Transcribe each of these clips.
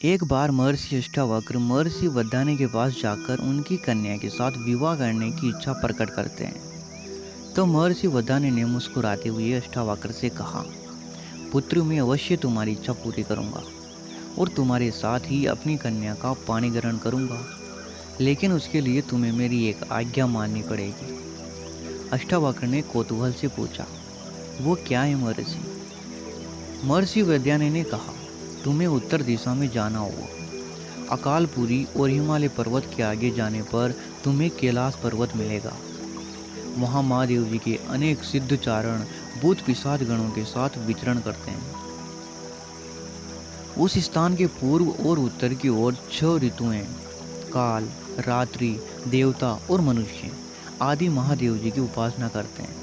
एक बार महर्षि अष्टावक्र महर्षि वरदानी के पास जाकर उनकी कन्या के साथ विवाह करने की इच्छा प्रकट करते हैं। तो महर्षि वरदानी ने मुस्कुराते हुए अष्टावक्र से कहा, पुत्र, मैं अवश्य तुम्हारी इच्छा पूरी करूंगा और तुम्हारे साथ ही अपनी कन्या का पानी ग्रहण करूंगा, लेकिन उसके लिए तुम्हें मेरी एक आज्ञा माननी पड़ेगी। अष्टावक्र ने कौतूहल से पूछा, वो क्या है महर्षि? महर्षि वैद्यानी ने कहा, तुम्हें उत्तर दिशा में जाना होगा। अकालपुरी और हिमालय पर्वत के आगे जाने पर तुम्हें कैलाश पर्वत मिलेगा। वहाँ महादेव जी के अनेक सिद्ध चारण भूत पिशाच गणों के साथ विचरण करते हैं। उस स्थान के पूर्व और उत्तर की ओर 6 ऋतुएं, काल, रात्रि, देवता और मनुष्य आदि महादेव जी की उपासना करते हैं।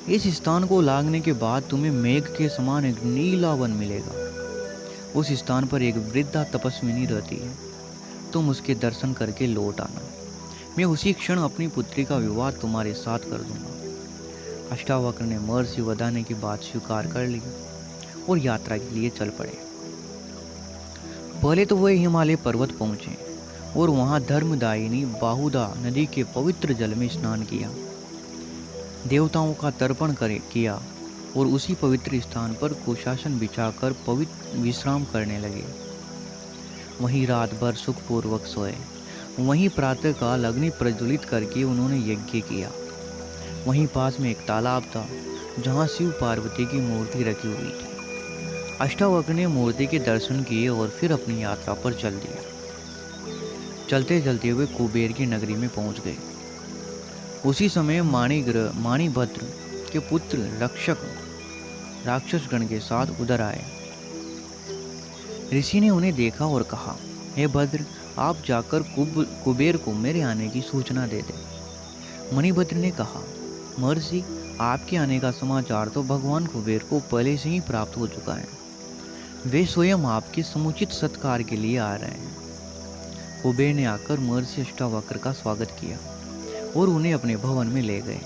इस स्थान को लागने के बाद तुम्हें मेघ के समान एक नीला वन मिलेगा। उस स्थान पर एक वृद्धा तपस्विनी रहती है। तुम उसके दर्शन करके लौट आना। मैं उसी क्षण अपनी पुत्री का विवाह तुम्हारे साथ कर दूंगा। अष्टावक्र ने महर्षि वरदानी की बात स्वीकार कर ली और यात्रा के लिए चल पड़े। पहले तो वह हिमालय पर्वत पहुंचे और वहां धर्मदायिनी बाहुदा नदी के पवित्र जल में स्नान किया, देवताओं का तर्पण किया और उसी पवित्र स्थान पर कुशासन बिछाकर पवित्र विश्राम करने लगे। वहीं रात भर सुखपूर्वक सोए। वहीं प्रातःकाल अग्नि प्रज्वलित करके उन्होंने यज्ञ किया। वहीं पास में एक तालाब था जहां शिव पार्वती की मूर्ति रखी हुई थी। अष्टावक्र ने मूर्ति के दर्शन किए और फिर अपनी यात्रा पर चल दिया। चलते चलते वे कुबेर की नगरी में पहुंच गए। उसी समय माणिभद्र के पुत्र रक्षक राक्षसगण के साथ उधर आए। ऋषि ने उन्हें देखा और कहा, हे भद्र, आप जाकर कुबेर को मेरे आने की सूचना दे दें। मणिभद्र ने कहा, महर्षि, आपके आने का समाचार तो भगवान कुबेर को पहले से ही प्राप्त हो चुका है। वे स्वयं आपके समुचित सत्कार के लिए आ रहे हैं। कुबेर ने आकर महर्षि अष्टावक्र का स्वागत किया और उन्हें अपने भवन में ले गए।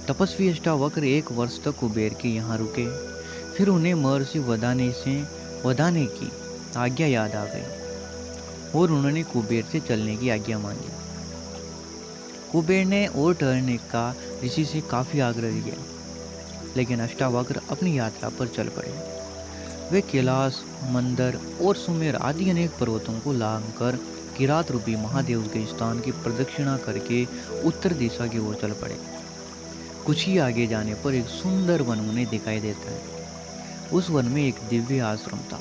तपस्वी अष्टावक्र 1 वर्ष तक कुबेर के यहाँ रुके। फिर उन्हें महर्षि वरदानी की आज्ञा याद आ गई और उन्होंने कुबेर से चलने की आज्ञा मांगी। कुबेर ने और ठहरने का ऋषि से काफी आग्रह किया, लेकिन अष्टावक्र अपनी यात्रा पर चल पड़े। वे कैलाश, मंदर और सुमेर आदि अनेक पर्वतों को लांघकर किरात रूपी महादेव के स्थान की प्रदक्षिणा करके उत्तर दिशा की ओर चल पड़े। कुछ ही आगे जाने पर एक सुंदर वन उन्हें दिखाई देता है। उस वन में एक दिव्य आश्रम था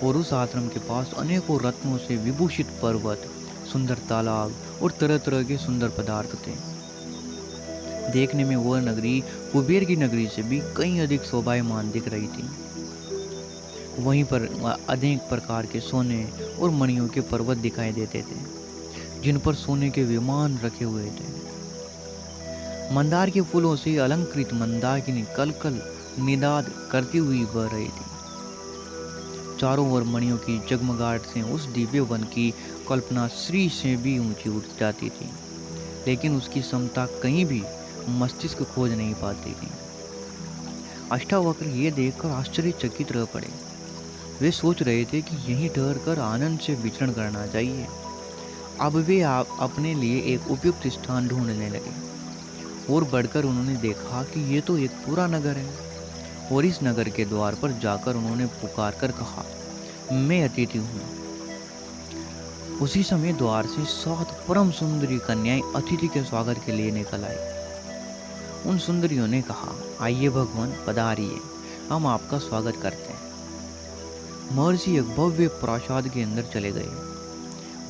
और उस आश्रम के पास अनेकों रत्नों से विभूषित पर्वत, सुंदर तालाब और तरह तरह के सुंदर पदार्थ थे। देखने में वह नगरी कुबेर की नगरी से भी कहीं अधिक शोभायमान दिख रही थी। वहीं पर अनेक प्रकार के सोने और मणियों के पर्वत दिखाई देते थे, जिन पर सोने के विमान रखे हुए थे। मंदार के फूलों से अलंकृत मंदाकिनी कल निदाद करती हुई बह रही थी। चारों ओर मणियों की जगमगाहट से उस दिव्य वन की कल्पना श्री से भी ऊंची उठ जाती थी, लेकिन उसकी समता कहीं भी मस्तिष्क खोज नहीं पाती थी। अष्टावक्र ये देखकर आश्चर्यचकित रह पड़े। वे सोच रहे थे कि यहीं ठहरकर आनंद से विचरण करना चाहिए। अब वे अपने लिए एक उपयुक्त स्थान ढूंढने लगे और बढ़कर उन्होंने देखा कि ये तो एक पूरा नगर है और इस नगर के द्वार पर जाकर उन्होंने पुकार कर कहा, मैं अतिथि हूँ। उसी समय द्वार से 7 परम सुंदरी कन्याएं अतिथि के स्वागत के लिए निकल आई। उन सुंदरियों ने कहा, आइए भगवान, पधारिए, हम आपका स्वागत करते हैं। महर्षि एक भव्य प्रासाद के अंदर चले गए।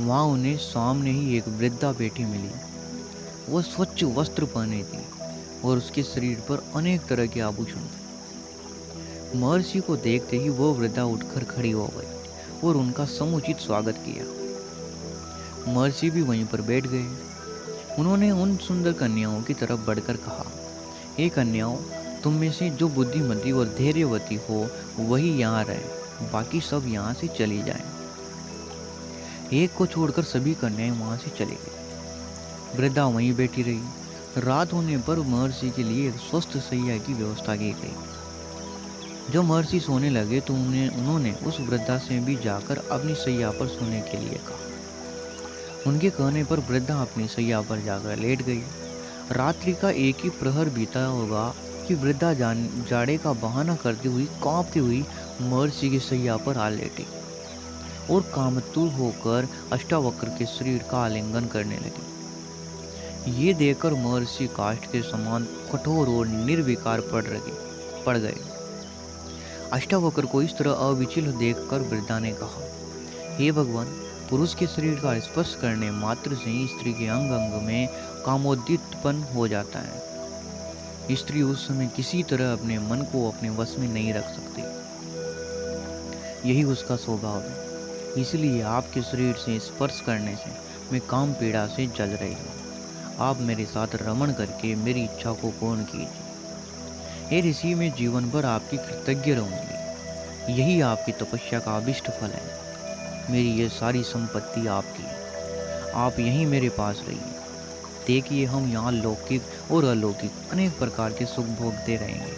वहां उन्हें सामने ही एक वृद्धा बेटी मिली। वह स्वच्छ वस्त्र पहने थी और उसके शरीर पर अनेक तरह के आभूषण थे। महर्षि को देखते ही वह वृद्धा उठकर खड़ी हो गई और उनका समुचित स्वागत किया। महर्षि भी वहीं पर बैठ गए। उन्होंने उन सुंदर कन्याओं की तरफ बढ़कर कहा, हे कन्याओं, तुम में से जो बुद्धिमती और धैर्यवती हो वही यहाँ रहे, बाकी सब यहाँ से चली जाएं। एक को छोड़कर सभी कन्याएं वहां से चली गई। वृद्धा वहीं बैठी रही। रात होने पर महर्षि के लिए एक स्वस्थ शैया की व्यवस्था की गई। जो महर्षि सोने लगे तो उन्होंने उस वृद्धा से भी जाकर अपनी सैया पर सोने के लिए कहा। उनके कहने पर वृद्धा अपनी सैया पर जाकर लेट गई। रात्रि का एक ही प्रहर बीता होगा कि वृद्धा जाड़े का बहाना करती हुई कांपती हुई महर्षि की सैया पर आ लेटी और कामतुर होकर अष्टावक्र के शरीर का आलिंगन करने लगी। ये देखकर महर्षि काष्ठ के समान कठोर और निर्विकार पड़ गए। अष्टावक्र को इस तरह अविचल देखकर वृद्धा ने कहा, हे भगवान, पुरुष के शरीर का स्पर्श करने मात्र से ही स्त्री के अंग अंग में कामोद्दीपन हो जाता है। स्त्री उस समय किसी तरह अपने मन को अपने वश में नहीं रख सकती, यही उसका स्वभाव है। इसलिए आपके शरीर से स्पर्श करने से मैं काम पीड़ा से जल रही हूँ। आप मेरे साथ रमण करके मेरी इच्छा को पूर्ण कीजिए। हे ऋषि, मैं जीवन भर आपकी कृतज्ञ रहूंगी। यही आपकी तपस्या का अभिष्ट फल है। मेरी ये सारी संपत्ति आपकी है। आप यहीं मेरे पास रहिए। देखिए, हम यहाँ लौकिक और अलौकिक अनेक प्रकार के सुख भोगते रहेंगे।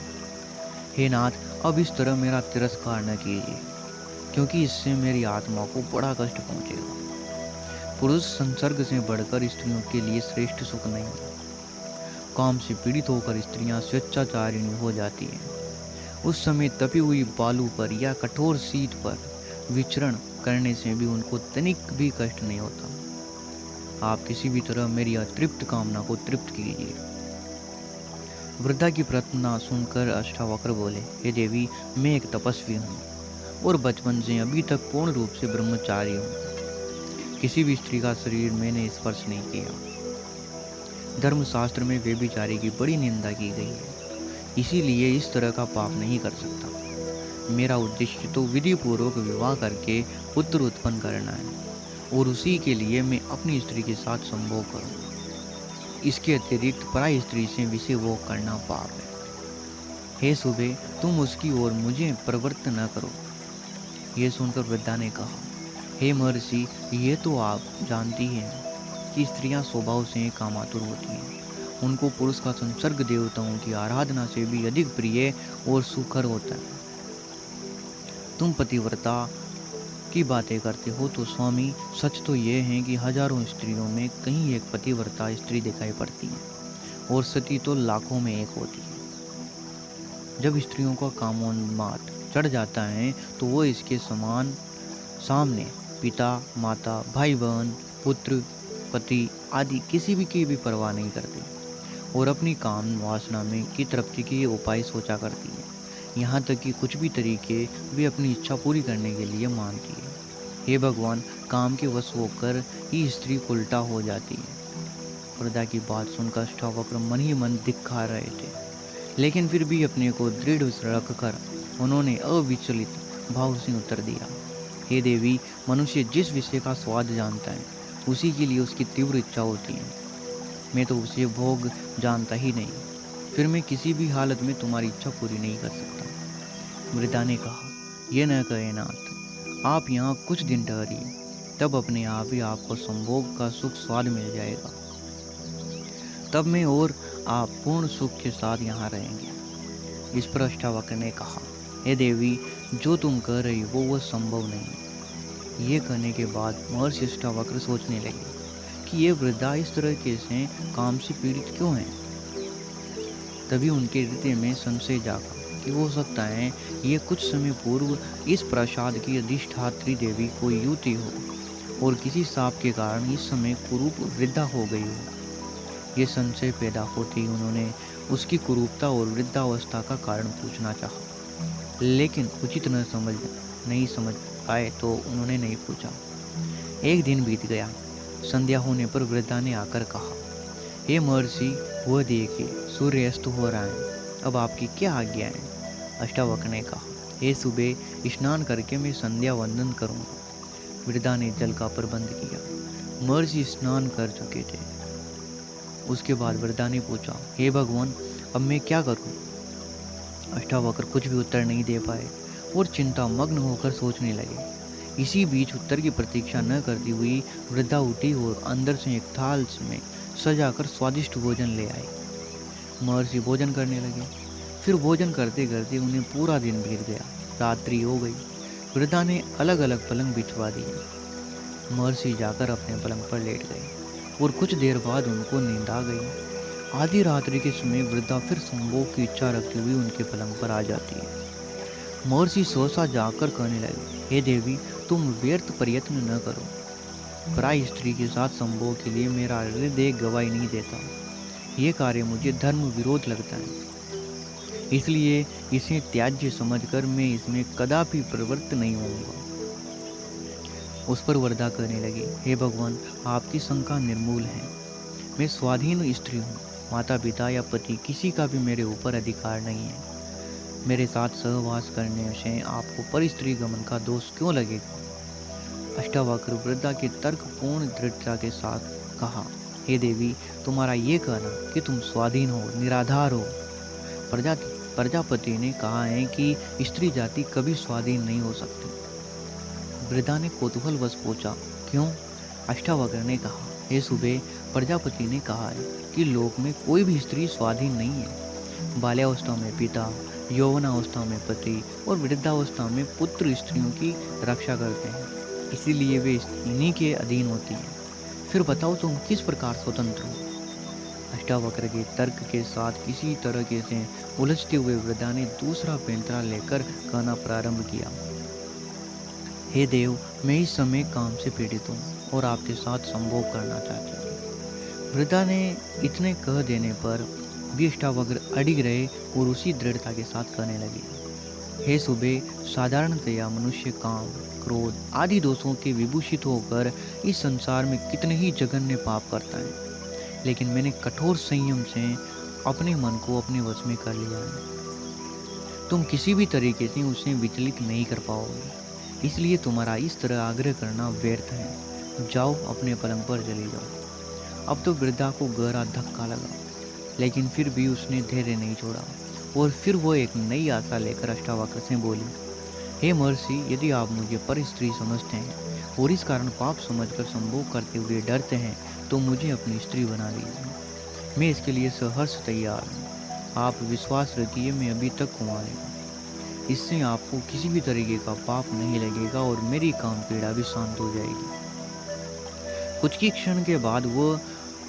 हे नाथ, अब इस तरह मेरा तिरस्कार न कीजिए, क्योंकि इससे मेरी आत्मा को बड़ा कष्ट पहुँचेगा। पुरुष संसर्ग से बढ़कर स्त्रियों के लिए श्रेष्ठ सुख नहीं है। काम से पीड़ित होकर स्त्रियां स्वेच्छाचारिणी हो जाती हैं। उस समय तपी हुई बालू पर या कठोर शीत पर विचरण करने से भी उनको तनिक भी कष्ट नहीं होता। आप किसी भी तरह मेरी अतृप्त कामना को तृप्त कीजिए। वृद्धा की प्रार्थना सुनकर अष्टावक्र बोले, हे देवी, मैं एक तपस्वी हूँ और बचपन से अभी तक पूर्ण रूप से ब्रह्मचारी हूँ। किसी भी स्त्री का शरीर मैंने स्पर्श नहीं किया। धर्मशास्त्र में व्यभिचारी की बड़ी निंदा की गई है, इसीलिए इस तरह का पाप नहीं कर सकता। मेरा उद्देश्य तो विधि पूर्वक विवाह करके पुत्र उत्पन्न करना है और उसी के लिए मैं अपनी स्त्री के साथ संभोग करूं। इसके अतिरिक्त पराई स्त्री से विषय भोग करना पाप है। हे सुबह, तुम उसकी ओर मुझे प्रवृत्त न करो। ये सुनकर वृद्धा ने कहा, हे महर्षि, ये तो आप जानती हैं कि स्त्रियां स्वभाव से कामातुर होती हैं। उनको पुरुष का संसर्ग देवताओं की आराधना से भी अधिक प्रिय और सुखर होता है। तुम पतिव्रता की बातें करते हो तो स्वामी, सच तो ये है कि हजारों स्त्रियों में कहीं एक पतिव्रता स्त्री दिखाई पड़ती है और सती तो लाखों में एक होती है। जब स्त्रियों का कामोन्माद चढ़ जाता है तो वो इसके सामने पिता, माता, भाई बहन, पुत्र, पति आदि किसी भी की भी परवाह नहीं करते और अपनी काम वासना में की तृप्ति के उपाय सोचा करती है। यहाँ तक कि कुछ भी तरीके वे अपनी इच्छा पूरी करने के लिए मानती है। हे भगवान, काम के वश होकर ही स्त्री उल्टा हो जाती है। वृद्धा की बात सुनकर अष्टावक्र मन ही मन दिखा रहे थे, लेकिन फिर भी अपने को दृढ़ रखकर उन्होंने अविचलित भाव से उत्तर दिया, हे देवी, मनुष्य जिस विषय का स्वाद जानता है उसी के लिए उसकी तीव्र इच्छा होती है। मैं तो उसे भोग जानता ही नहीं, फिर मैं किसी भी हालत में तुम्हारी इच्छा पूरी नहीं कर सकता। वृद्धा ने कहा, यह न कहे नाथ, आप यहाँ कुछ दिन ठहरिए, तब अपने आप ही आपको संभोग का सुख स्वाद मिल जाएगा। तब मैं और आप पूर्ण सुख के साथ यहाँ रहेंगे। इस पर अष्टावक्र ने कहा, हे देवी, जो तुम कह रही हो वो संभव नहीं। ये कहने के बाद महर्षि अष्टावक्र सोचने लगे कि ये वृद्धा इस तरह के से काम से पीड़ित क्यों है। तभी उनके हृदय में संशय जागा कि हो सकता है ये कुछ समय पूर्व इस प्रासाद की अधिष्ठात्री देवी कोई युवती हो और किसी शाप के कारण इस समय कुरूप वृद्धा हो गई हो। ये संशय पैदा होते ही उन्होंने उसकी कुरूपता और वृद्धावस्था का कारण पूछना चाहा, लेकिन उचित नहीं समझ पाए तो उन्होंने नहीं पूछा। एक दिन बीत गया। संध्या होने पर वृद्धा ने आकर कहा, हे महर्षि, वह देखिए, सूर्य अस्त हो रहा है, अब आपकी क्या आज्ञा है। अष्टावक्र ने कहा, हे सुबह, स्नान करके मैं संध्या वंदन करूँगा। वृद्धा ने जल का प्रबंध किया। महर्षि स्नान कर चुके थे। उसके बाद वृद्धा ने पूछा, हे भगवान, अब मैं क्या करूँ। अष्टावक्र कुछ भी उत्तर नहीं दे पाए और चिंता मग्न होकर सोचने लगे। इसी बीच उत्तर की प्रतीक्षा न करती हुई वृद्धा उठी और अंदर से एक थाल में सजाकर स्वादिष्ट भोजन ले आई। महर्षि भोजन करने लगे। फिर भोजन करते करते उन्हें पूरा दिन बीत गया। रात्रि हो गई। वृद्धा ने अलग अलग पलंग बिछवा दिए। महर्षि जाकर अपने पलंग पर लेट गए और कुछ देर बाद उनको नींद आ गई। आधी रात्रि के समय वृद्धा फिर संभोग की इच्छा रखते हुए उनके पलंग पर आ जाती है। महर्षि सहसा जाकर कहने लगे, हे देवी, तुम व्यर्थ प्रयत्न न करो। पराई स्त्री के साथ संभोग के लिए मेरा हृदय गवाही नहीं देता। ये कार्य मुझे धर्म विरोध लगता है, इसलिए इसे त्याज्य समझकर मैं इसमें कदापि प्रवृत्त नहीं होऊंगा। उस पर वरदा कहने लगी, हे भगवान, आपकी शंका निर्मूल है। मैं स्वाधीन स्त्री हूँ। माता पिता या पति किसी का भी मेरे ऊपर अधिकार नहीं है। मेरे साथ सहवास करने से आपको पर स्त्री गमन का दोष क्यों लगेगा? अष्टावक्र वृद्धा के तर्कपूर्ण दृढ़ता के साथ कहा, हे देवी, तुम्हारा ये कहना कि तुम स्वाधीन हो, निराधार हो। प्रजापति ने कहा है कि स्त्री जाति कभी स्वाधीन नहीं हो सकती। वृद्धा ने कौतूहलवश पूछा, क्यों? अष्टावक्र ने कहा, हे सुबह, प्रजापति ने कहा है कि लोक में कोई भी स्त्री स्वाधीन नहीं है। बाल्यावस्था में पिता, यौवनावस्था में पति और वृद्धावस्था में पुत्र स्त्रियों की रक्षा करते हैं, इसीलिए वे इन्हीं के अधीन होती हैं। फिर बताओ, तुम किस प्रकार स्वतंत्र हो? अष्टावक्र के तर्क के साथ किसी तरह के से उलझते हुए वृद्धा ने दूसरा पैंतरा लेकर कहना प्रारंभ किया, हे देव, मैं इस समय काम से पीड़ित हूँ और आपके साथ संभोग करना चाहती हूँ। वृद्धा ने इतने कह देने पर भी अष्टावक्र अडिग रहे और उसी दृढ़ता के साथ कहने लगे, हे सुबह, साधारणतया मनुष्य काम, क्रोध आदि दोषों के विभूषित होकर इस संसार में कितने ही जघन्य पाप करता है, लेकिन मैंने कठोर संयम से अपने मन को अपने वश में कर लिया है। तुम किसी भी तरीके से उसे विचलित नहीं कर पाओगे, इसलिए तुम्हारा इस तरह आग्रह करना व्यर्थ है। जाओ, अपने पलंग पर चली जाओ। अब तो वृद्धा को गहरा धक्का लगा, लेकिन फिर भी उसने धैर्य नहीं छोड़ा और फिर वो एक नई आशा लेकर अष्टावक्र से बोली, हे महर्षि, यदि आप मुझे पर स्त्री समझते हैं और इस कारण पाप समझकर संभोग करते हुए डरते हैं, तो मुझे अपनी स्त्री बना लीजिए। मैं इसके लिए सहर्ष तैयार हूँ। आप विश्वास रखिए, मैं अभी तक कुंवार हूँ। इससे आपको किसी भी तरीके का पाप नहीं लगेगा और मेरी काम पीड़ा भी शांत हो जाएगी। कुछ ही क्षण के बाद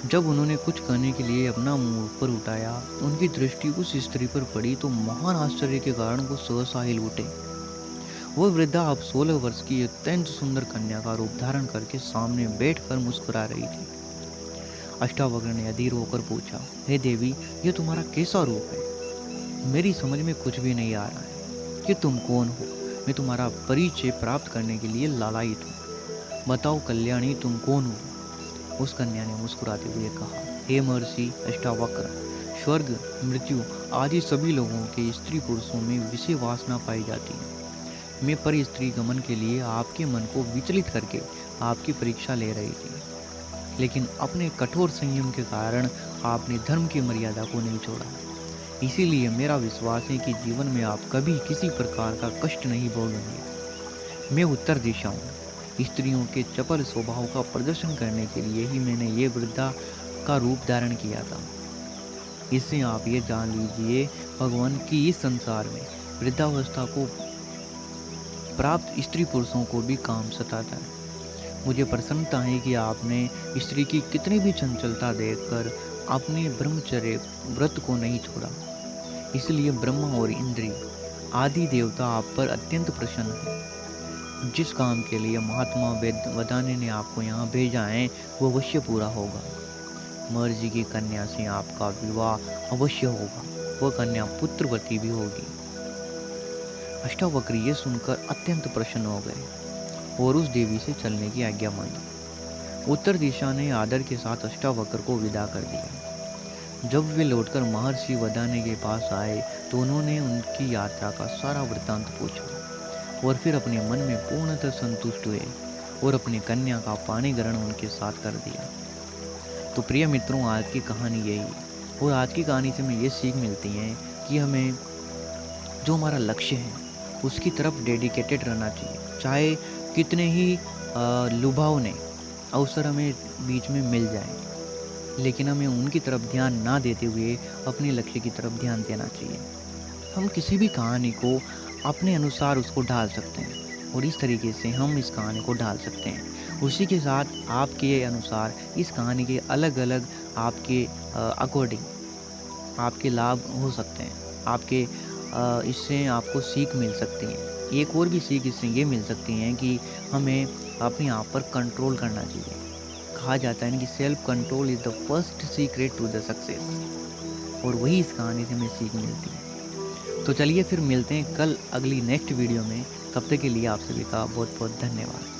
जब उन्होंने कुछ करने के लिए अपना मुंह ऊपर उठाया, उनकी दृष्टि उस स्त्री पर पड़ी तो महान आश्चर्य के कारण वो सहसा हिल उठे। वह वृद्धा अब 16 वर्ष की अत्यंत सुंदर कन्या का रूप धारण करके सामने बैठकर मुस्कुरा रही थी। अष्टावक्र ने अधीर होकर पूछा, हे देवी, ये तुम्हारा कैसा रूप है? मेरी समझ में कुछ भी नहीं आ रहा है कि तुम कौन हो। मैं तुम्हारा परिचय प्राप्त करने के लिए लालायित हूँ। बताओ कल्याणी, तुम कौन हो? उस कन्या ने मुस्कुराते हुए कहा, हे महर्षि अष्टावक्र, स्वर्ग, मृत्यु आदि सभी लोगों के स्त्री पुरुषों में विषय वासना पाई जाती है। मैं पर स्त्री गमन के लिए आपके मन को विचलित करके आपकी परीक्षा ले रही थी, लेकिन अपने कठोर संयम के कारण आपने धर्म की मर्यादा को नहीं छोड़ा। इसीलिए मेरा विश्वास है कि जीवन में आप कभी किसी प्रकार का कष्ट नहीं भोगेंगे। मैं उत्तर दिशा हूँ। स्त्रियों के चपल स्वभाव का प्रदर्शन करने के लिए ही मैंने ये वृद्धा का रूप धारण किया था। इससे आप ये जान लीजिए भगवान कि इस संसार में वृद्धावस्था को प्राप्त स्त्री पुरुषों को भी काम सताता है। मुझे प्रसन्नता है कि आपने स्त्री की कितनी भी चंचलता देखकर अपने ब्रह्मचर्य व्रत को नहीं छोड़ा। इसलिए ब्रह्मा और इंद्र आदि देवता आप पर अत्यंत प्रसन्न हैं। जिस काम के लिए महात्मा वदाने ने आपको यहाँ भेजा है वो अवश्य पूरा होगा। महर्षि की कन्या से आपका विवाह अवश्य होगा। वह कन्या पुत्रवती भी होगी। अष्टावक्र ये सुनकर अत्यंत प्रसन्न हो गए और उस देवी से चलने की आज्ञा मांगी। उत्तर दिशा ने आदर के साथ अष्टावक्र को विदा कर दिया। जब वे लौटकर महर्षि वदाने के पास आए तो उन्होंने उनकी यात्रा का सारा वृत्तांत पूछा और फिर अपने मन में पूर्णतः संतुष्ट हुए और अपनी कन्या का पाणी ग्रहण उनके साथ कर दिया। तो प्रिय मित्रों, आज की कहानी यही है और आज की कहानी से हमें ये सीख मिलती है कि हमें जो हमारा लक्ष्य है उसकी तरफ डेडिकेटेड रहना चाहिए। चाहे कितने ही लुभावने अवसर हमें बीच में मिल जाए, लेकिन हमें उनकी तरफ ध्यान ना देते हुए अपने लक्ष्य की तरफ ध्यान देना चाहिए। हम किसी भी कहानी को अपने अनुसार उसको ढाल सकते हैं और इस तरीके से हम इस कहानी को ढाल सकते हैं। उसी के साथ आपके अनुसार इस कहानी के अलग-अलग आपके अकॉर्डिंग आपके लाभ हो सकते हैं। आपके इससे आपको सीख मिल सकती है। एक और भी सीख इससे ये मिल सकती है कि हमें अपने आप पर कंट्रोल करना चाहिए। कहा जाता है ना कि self control is the first secret to the success, और वही इस कहानी से हमें सीख मिलती है। तो चलिए फिर मिलते हैं कल अगली नेक्स्ट वीडियो में। तब तक के लिए आप सभी का बहुत-बहुत धन्यवाद।